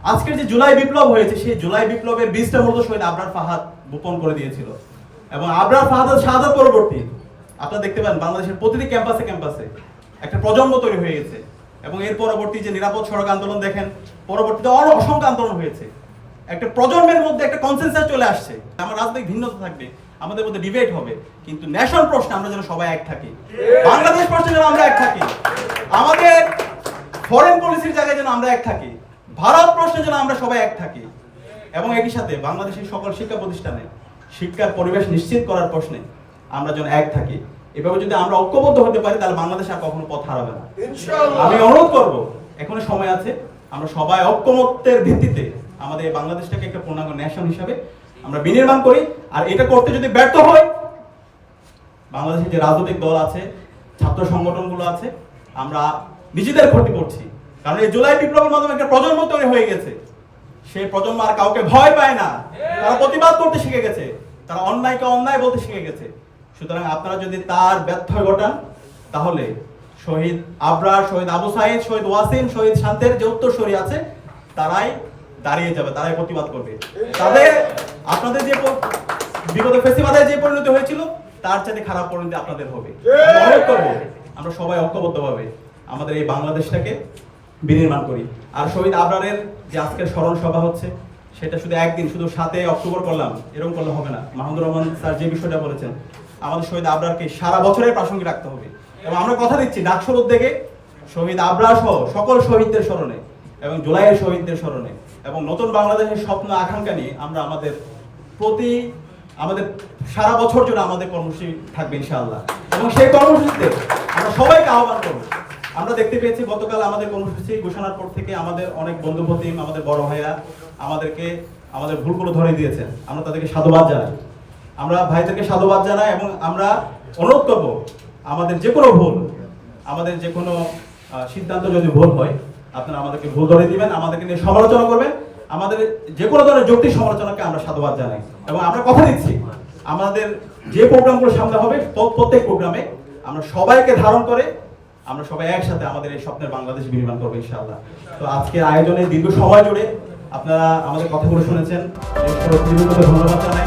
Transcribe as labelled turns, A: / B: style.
A: আজকের যে জুলাই বিপ্লব হয়েছে সেই জুলাই বিপ্লবের বীজটা মূলত শহীদ আবরার ফাহাদ বপন করে দিয়েছিল এবং আবরার ফাহাদের শাহাদাত পরবর্তী আপনারা দেখতে পান বাংলাদেশের প্রতিটি ক্যাম্পাসে ক্যাম্পাসে একটা প্রজন্ম তৈরি হয়ে গেছে এবং এর পরবর্তী যে নিরাপদ সড়ক আন্দোলন দেখেন, পরবর্তীতে অসংখ্য আন্দোলন হয়েছে। একটা প্রজন্মের মধ্যে একটা কনসেনসাস চলে আসছে। আমার রাজনৈতিক ভিন্নতা থাকবে, আমাদের মধ্যে ডিবেট হবে, কিন্তু ন্যাশনাল প্রশ্নে আমরা যেন সবাই এক থাকি, বাংলাদেশ প্রশ্নে যেন আমরা এক থাকি, আমাদের ফরেন পলিসির জায়গায় যেন আমরা এক থাকি, ভারত প্রশ্নে যেন আমরা সবাই এক থাকি এবং একই সাথে বাংলাদেশের সকল শিক্ষা প্রতিষ্ঠানে শিক্ষার পরিবেশ নিশ্চিত করার প্রশ্নে আমরা যেন এক থাকি। এভাবে যদি আমরা ঐক্যবদ্ধ হতে পারি তাহলে বাংলাদেশ আর কখনো পথ হারাবে না। আমি অনুরোধ করব, এখনো সময় আছে, আমরা সবাই ঐক্যমত্যের ভিত্তিতে আমাদের এই বাংলাদেশটাকে একটা পূর্ণাঙ্গ ন্যাশন হিসাবে আমরা বিনির্মাণ করি। আর এটা করতে যদি ব্যর্থ হয়, বাংলাদেশের যে রাজনৈতিক দল আছে, ছাত্র সংগঠনগুলো আছে, আমরা নিজেদের ক্ষতি করছি। কারণ এই জুলাই বিপ্লবের মাধ্যমে একটা প্রজন্ম তৈরি হয়ে গেছে, সেই প্রজন্ম আর কাউকে ভয় পায় না, তারা প্রতিবাদ করতে শিখে গেছে, তারা অন্যায়কে অন্যায় বলতে শিখে গেছে। সুতরাং আপনারা যদি তার ব্যর্থ ঘটান তাহলে শহীদ আবরার, শহীদ আবু সাইদ, শহীদ ওয়াসিম, শহীদ শান্তের যে উত্তরসূরি আছে তারাই দাঁড়িয়ে যাবে, তারাই প্রতিবাদ করবে। তাদের আপনাদের যে বিগত ফেসিবাদের যে পরিণতি হয়েছিল তার চাইতে খারাপ পরিণতি আপনাদের হবে। অনুরোধ করবো আমরা সবাই ঐক্যবদ্ধভাবে আমাদের এই বাংলাদেশটাকে বিনির্মাণ করি। আর শহীদ আবরারের যে আজকের স্মরণ সভা হচ্ছে সেটা শুধু একদিন, শুধু 7 অক্টোবর করলাম এরকম করলে হবে না। মাহমুদুর রহমান স্যার যে বিষয়টা বলেছেন, আমাদের শহীদ আবরারকে সারা বছরের প্রাসঙ্গিক রাখতে হবে এবং আমরা কথা দিচ্ছি ডাকসুর উদ্যোগে শহীদ আবরার সহ সকল শহীদদের স্মরণে এবং জুলাইয়ের শহীদদের স্মরণে এবং নতুন বাংলাদেশের স্বপ্ন আকাঙ্ক্ষা নিয়ে আমরা আমাদের সারা বছর জন্য আমাদের কর্মসূচি থাকবে ইনশাআল্লাহ এবং সেই কর্মসূচিতে আমরা সবাইকে আহ্বান করব। আমরা দেখতে পেয়েছি গতকাল আমাদের কর্মসূচি ঘোষণার পর থেকে আমাদের অনেক বন্ধু প্রতিম, আমাদের বড় ভাইরা আমাদেরকে আমাদের ভুলগুলো ধরে দিয়েছেন, আমরা তাদেরকে সাধুবাদ জানাই। আমরা ভাইদেরকে সাধুবাদ জানাই এবং আমরা অনুরোধ করব আমাদের যে কোনো ভুল, আমাদের যে কোনো সিদ্ধান্ত যদি ভুল হয় আপনারা আমাদেরকে ভুল ধরে দিবেন, আমাদেরকে নিয়ে সমালোচনা করবেন, আমাদের যে কোনো ধরনের যৌক্তিক সমালোচনাকে আমরা সাধুবাদ জানাই এবং আমরা কথা দিচ্ছি আমাদের যে প্রোগ্রামগুলো সামনে হবে প্রত্যেক প্রোগ্রামে আমরা সবাইকে ধারণ করে আমরা সবাই একসাথে আমাদের এই স্বপ্নের বাংলাদেশ বিনির্মাণ করবো ইনশাআল্লাহ। তো আজকের আয়োজনে দীর্ঘ সময় জুড়ে আপনারা আমাদের কথাগুলো শুনেছেন, ধন্যবাদ জানাই।